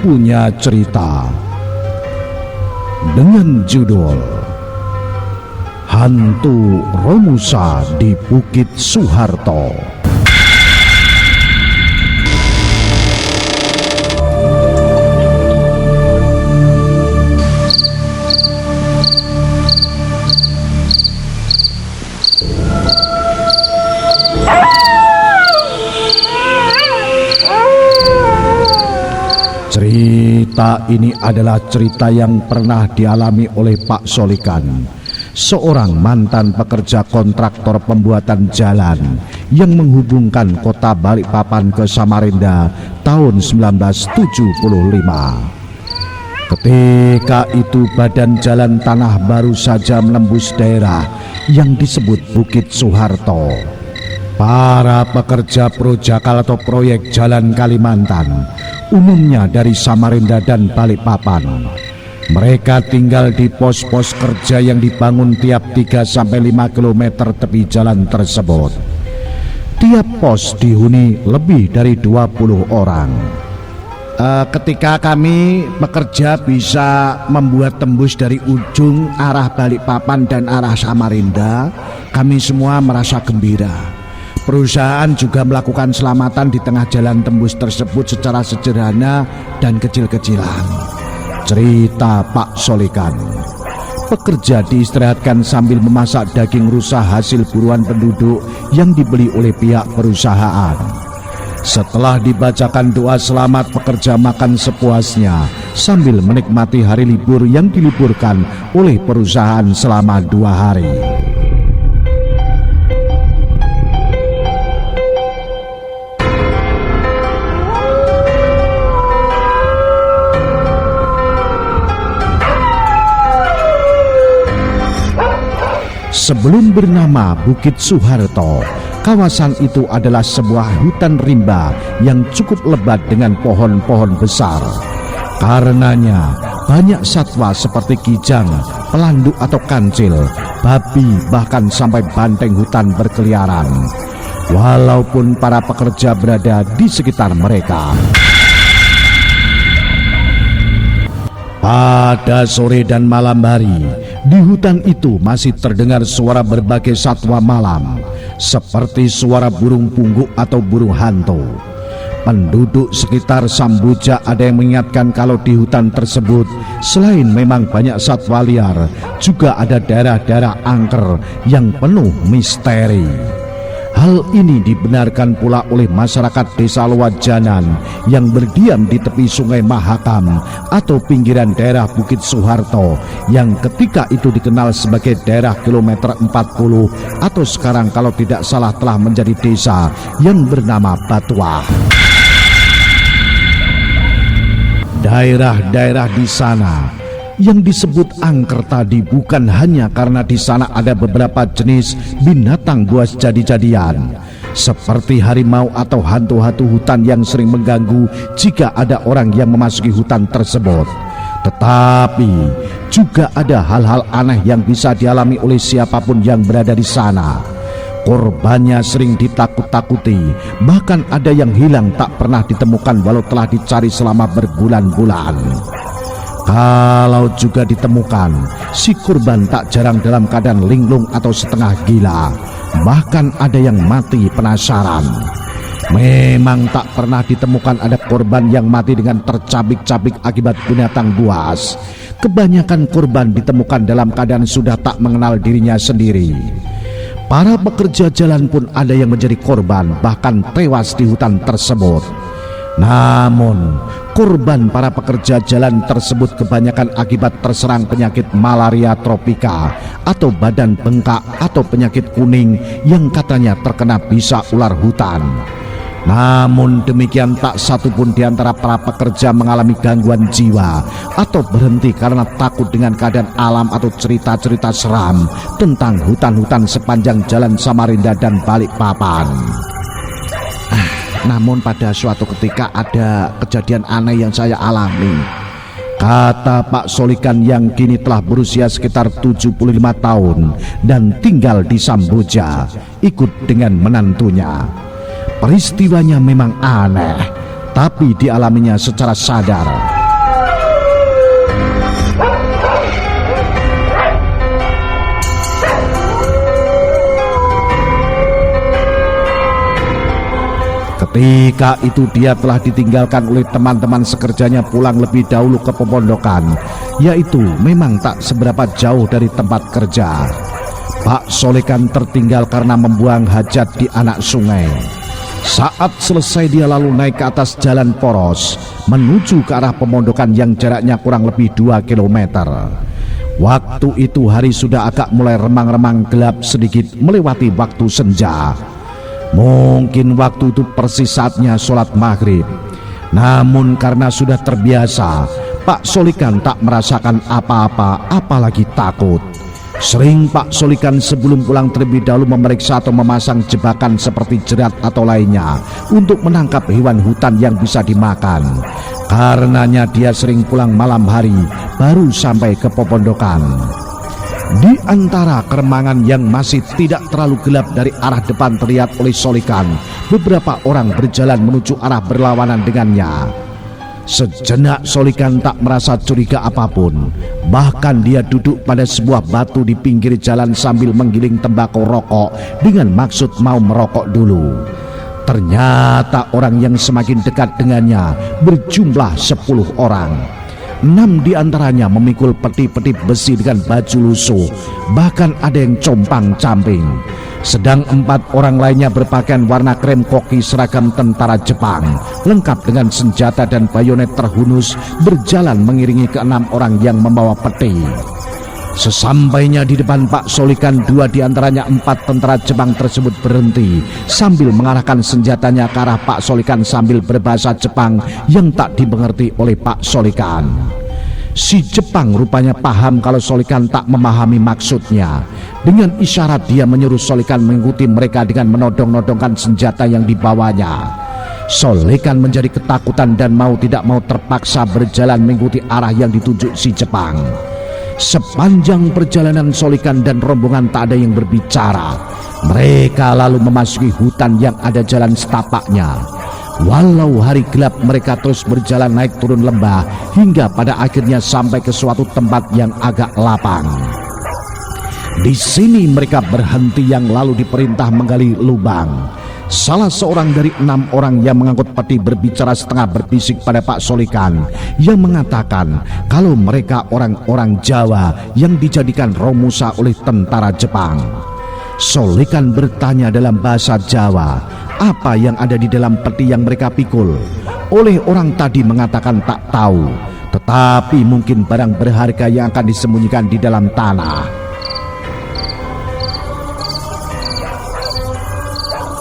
punya cerita dengan judul Hantu Romusa di Bukit Soeharto. Cerita ini adalah cerita yang pernah dialami oleh Pak Solikan, seorang mantan pekerja kontraktor pembuatan jalan yang menghubungkan kota Balikpapan ke Samarinda tahun 1975. Ketika itu badan jalan tanah baru saja menembus daerah yang disebut Bukit Soeharto. Para pekerja projakal atau proyek jalan Kalimantan, umumnya dari Samarinda dan Balikpapan. Mereka tinggal di pos-pos kerja yang dibangun tiap 3-5 km tepi jalan tersebut. Tiap pos dihuni lebih dari 20 orang. Ketika kami bekerja bisa membuat tembus dari ujung arah Balikpapan dan arah Samarinda, kami semua merasa gembira. Perusahaan juga melakukan selamatan di tengah jalan tembus tersebut secara sederhana dan kecil-kecilan. Cerita Pak Solikan. Pekerja diistirahatkan sambil memasak daging rusa hasil buruan penduduk yang dibeli oleh pihak perusahaan. Setelah dibacakan doa selamat, pekerja makan sepuasnya sambil menikmati hari libur yang diliburkan oleh perusahaan selama 2 hari. Sebelum bernama Bukit Soeharto, kawasan itu adalah sebuah hutan rimba yang cukup lebat dengan pohon-pohon besar. Karenanya, banyak satwa seperti kijang, pelanduk atau kancil, babi, bahkan sampai banteng hutan berkeliaran. Walaupun para pekerja berada di sekitar mereka. Pada sore dan malam hari, di hutan itu masih terdengar suara berbagai satwa malam, seperti suara burung pungguk atau burung hantu. Penduduk sekitar Sambuja ada yang mengingatkan kalau di hutan tersebut, selain memang banyak satwa liar, juga ada daerah-daerah angker yang penuh misteri. Hal ini dibenarkan pula oleh masyarakat desa Lowajanan yang berdiam di tepi sungai Mahakam atau pinggiran daerah Bukit Soeharto yang ketika itu dikenal sebagai daerah kilometer 40 atau sekarang kalau tidak salah telah menjadi desa yang bernama Batuah. Daerah-daerah di sana yang disebut angker tadi bukan hanya karena di sana ada beberapa jenis binatang buas jadi-jadian seperti harimau atau hantu-hantu hutan yang sering mengganggu jika ada orang yang memasuki hutan tersebut. Tetapi juga ada hal-hal aneh yang bisa dialami oleh siapapun yang berada di sana. Korbannya sering ditakut-takuti, bahkan ada yang hilang tak pernah ditemukan walau telah dicari selama berbulan-bulan. Kalau juga ditemukan, si korban tak jarang dalam keadaan linglung atau setengah gila. Bahkan ada yang mati penasaran. Memang tak pernah ditemukan ada korban yang mati dengan tercabik-cabik akibat binatang buas. Kebanyakan korban ditemukan dalam keadaan sudah tak mengenal dirinya sendiri. Para pekerja jalan pun ada yang menjadi korban, bahkan tewas di hutan tersebut. Namun, korban para pekerja jalan tersebut kebanyakan akibat terserang penyakit malaria tropika atau badan bengkak atau penyakit kuning yang katanya terkena bisa ular hutan. Namun demikian tak satu pun di antara para pekerja mengalami gangguan jiwa atau berhenti karena takut dengan keadaan alam atau cerita-cerita seram tentang hutan-hutan sepanjang jalan Samarinda dan Balikpapan. Namun pada suatu ketika ada kejadian aneh yang saya alami. Kata Pak Solikan yang kini telah berusia sekitar 75 tahun dan tinggal di Sambuja, ikut dengan menantunya. Peristiwanya memang aneh, tapi dialaminya secara sadar. Ketika itu dia telah ditinggalkan oleh teman-teman sekerjanya pulang lebih dahulu ke pemondokan, yaitu memang tak seberapa jauh dari tempat kerja. Pak Solekan tertinggal karena membuang hajat di anak sungai. Saat selesai dia lalu naik ke atas jalan poros menuju ke arah pemondokan yang jaraknya kurang lebih 2 kilometer. Waktu itu hari sudah agak mulai remang-remang gelap sedikit melewati waktu senja. Mungkin waktu itu persis saatnya sholat maghrib. Namun karena sudah terbiasa, Pak Solekan tak merasakan apa-apa, apalagi takut. Sering Pak Solekan sebelum pulang terlebih dahulu memeriksa atau memasang jebakan seperti jerat atau lainnya untuk menangkap hewan hutan yang bisa dimakan. Karenanya dia sering pulang malam hari baru sampai ke pemondokan. Di antara keremangan yang masih tidak terlalu gelap dari arah depan terlihat oleh Solekan beberapa orang berjalan menuju arah berlawanan dengannya. Sejenak Solekan tak merasa curiga apapun. Bahkan dia duduk pada sebuah batu di pinggir jalan sambil menggiling tembakau rokok dengan maksud mau merokok dulu. Ternyata orang yang semakin dekat dengannya berjumlah 10 orang. 6 diantaranya memikul peti-peti besi dengan baju lusuh, bahkan ada yang compang-camping. Sedang 4 orang lainnya berpakaian warna krem koki seragam tentara Jepang, lengkap dengan senjata dan bayonet terhunus, berjalan mengiringi ke-6 orang yang membawa peti. Sesampainya di depan Pak Solekan, 2 diantaranya 4 tentara Jepang tersebut berhenti sambil mengarahkan senjatanya ke arah Pak Solekan sambil berbahasa Jepang yang tak dimengerti oleh Pak Solekan. Si Jepang rupanya paham kalau Solekan tak memahami maksudnya. Dengan isyarat dia menyuruh Solekan mengikuti mereka dengan menodong-nodongkan senjata yang dibawanya. Solekan menjadi ketakutan dan mau tidak mau terpaksa berjalan mengikuti arah yang ditunjuk si Jepang. Sepanjang perjalanan Solekan dan rombongan tak ada yang berbicara. Mereka lalu memasuki hutan yang ada jalan setapaknya. Walau hari gelap, mereka terus berjalan naik turun lembah hingga pada akhirnya sampai ke suatu tempat yang agak lapang. Di sini mereka berhenti yang lalu diperintah menggali lubang. Salah seorang dari 6 orang yang mengangkut peti berbicara setengah berbisik pada Pak Solekan yang mengatakan kalau mereka orang-orang Jawa yang dijadikan Romusa oleh tentara Jepang. Solekan bertanya dalam bahasa Jawa apa yang ada di dalam peti yang mereka pikul. Oleh orang tadi mengatakan tak tahu, tetapi mungkin barang berharga yang akan disembunyikan di dalam tanah.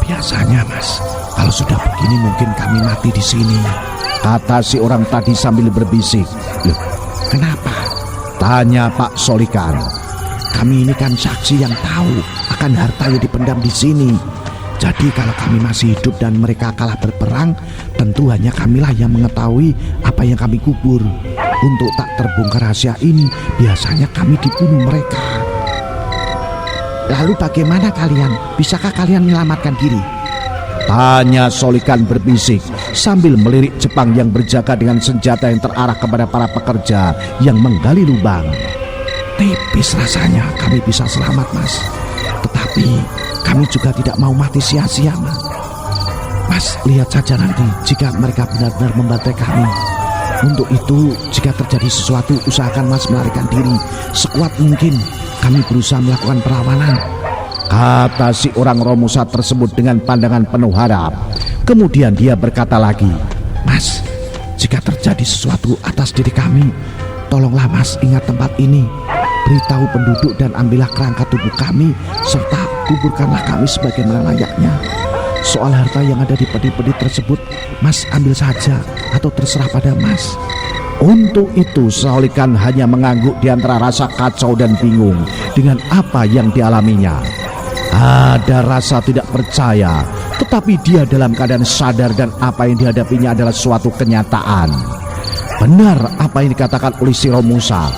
Biasanya Mas, kalau sudah begini mungkin kami mati di sini, kata si orang tadi sambil berbisik. Loh, kenapa? Tanya Pak Solekan. Kami ini kan saksi yang tahu akan harta yang dipendam di sini. Jadi kalau kami masih hidup dan mereka kalah berperang, tentu hanya kamilah yang mengetahui apa yang kami kubur. Untuk tak terbongkar rahasia ini, biasanya kami dibunuh mereka. Lalu bagaimana kalian? Bisakah kalian menyelamatkan diri? Tanya Solekan berbisik sambil melirik Jepang yang berjaga dengan senjata yang terarah kepada para pekerja yang menggali lubang. Tipis rasanya kami bisa selamat Mas, tetapi kami juga tidak mau mati sia-sia Mas. Lihat saja nanti jika mereka benar-benar membantai kami. Untuk itu jika terjadi sesuatu usahakan Mas melarikan diri sekuat mungkin. Kami berusaha melakukan perlawanan, kata si orang Romusa tersebut dengan pandangan penuh harap. Kemudian dia berkata lagi, Mas, jika terjadi sesuatu atas diri kami, tolonglah Mas ingat tempat ini. Beritahu penduduk dan ambillah kerangka tubuh kami, serta kuburkanlah kami sebagaimana layaknya. Soal harta yang ada di peti-peti tersebut, Mas ambil saja atau terserah pada Mas. Untuk itu Solekan hanya mengangguk di antara rasa kacau dan bingung dengan apa yang dialaminya. Ada rasa tidak percaya, tetapi dia dalam keadaan sadar dan apa yang dihadapinya adalah suatu kenyataan. Benar apa yang dikatakan oleh si Romusa.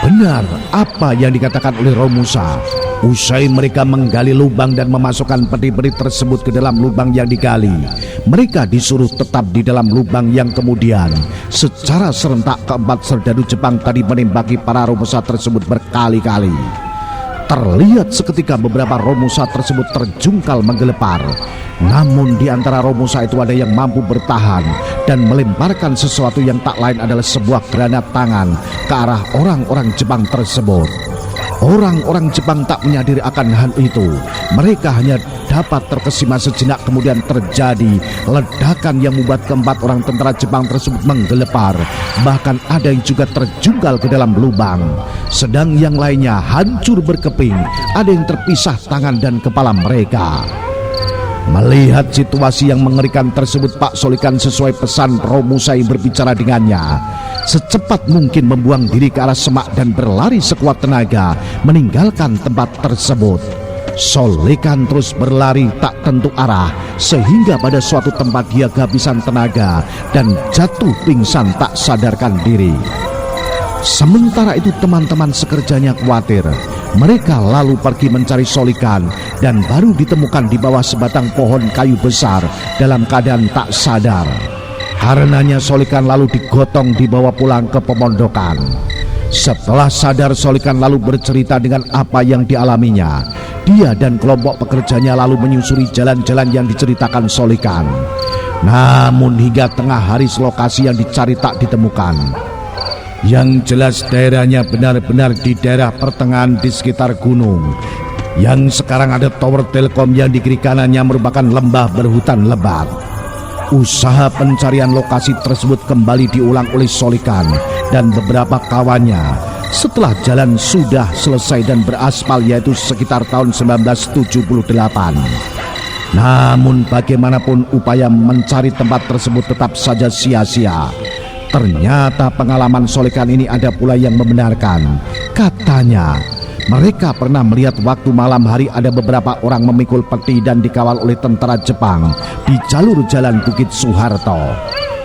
Benar apa yang dikatakan oleh Romusa. Usai mereka menggali lubang dan memasukkan peti-peti tersebut ke dalam lubang yang digali, mereka disuruh tetap di dalam lubang yang kemudian secara serentak keempat serdadu Jepang tadi menembaki para Romusa tersebut berkali-kali. Terlihat seketika beberapa Romusa tersebut terjungkal menggelepar. Namun di antara Romusa itu ada yang mampu bertahan dan melemparkan sesuatu yang tak lain adalah sebuah granat tangan ke arah orang-orang Jepang tersebut. Orang-orang Jepang tak menyadari akan hal itu. Mereka hanya dapat terkesima sejenak, kemudian terjadi ledakan yang membuat keempat orang tentara Jepang tersebut menggelepar. Bahkan ada yang juga terjungkal ke dalam lubang. Sedang yang lainnya hancur berkeping. Ada yang terpisah tangan dan kepala mereka. Melihat situasi yang mengerikan tersebut, Pak Solikan sesuai pesan Romusa yang berbicara dengannya, secepat mungkin membuang diri ke arah semak dan berlari sekuat tenaga meninggalkan tempat tersebut. Solikan terus berlari tak tentu arah sehingga pada suatu tempat dia kehabisan tenaga dan jatuh pingsan tak sadarkan diri. Sementara itu teman-teman sekerjanya khawatir. Mereka lalu pergi mencari Solikan dan baru ditemukan di bawah sebatang pohon kayu besar dalam keadaan tak sadar. Karenanya Solikan lalu digotong dibawa pulang ke pemondokan. Setelah sadar, Solikan lalu bercerita dengan apa yang dialaminya. Dia dan kelompok pekerjanya lalu menyusuri jalan-jalan yang diceritakan Solikan. Namun hingga tengah hari lokasi yang dicari tak ditemukan. Yang jelas daerahnya benar-benar di daerah pertengahan di sekitar gunung. Yang sekarang ada tower Telkom yang di kiri kanannya merupakan lembah berhutan lebat. Usaha pencarian lokasi tersebut kembali diulang oleh Solikan dan beberapa kawannya setelah jalan sudah selesai dan beraspal, yaitu sekitar tahun 1978. Namun bagaimanapun upaya mencari tempat tersebut tetap saja sia-sia. Ternyata pengalaman Solikan ini ada pula yang membenarkan. Katanya mereka pernah melihat waktu malam hari ada beberapa orang memikul peti dan dikawal oleh tentara Jepang di jalur jalan Bukit Soeharto.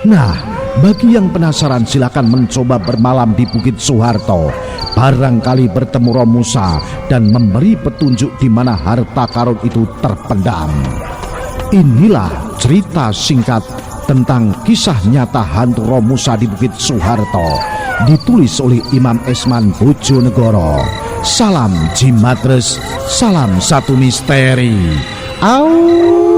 Nah, bagi yang penasaran silakan mencoba bermalam di Bukit Soeharto. Barangkali bertemu Romusa dan memberi petunjuk di mana harta karun itu terpendam. Inilah cerita singkat tentang kisah nyata hantu Romusa di Bukit Soeharto, ditulis oleh Imam Esman Bojonegoro. Salam Jimatres, salam satu misteri. Au.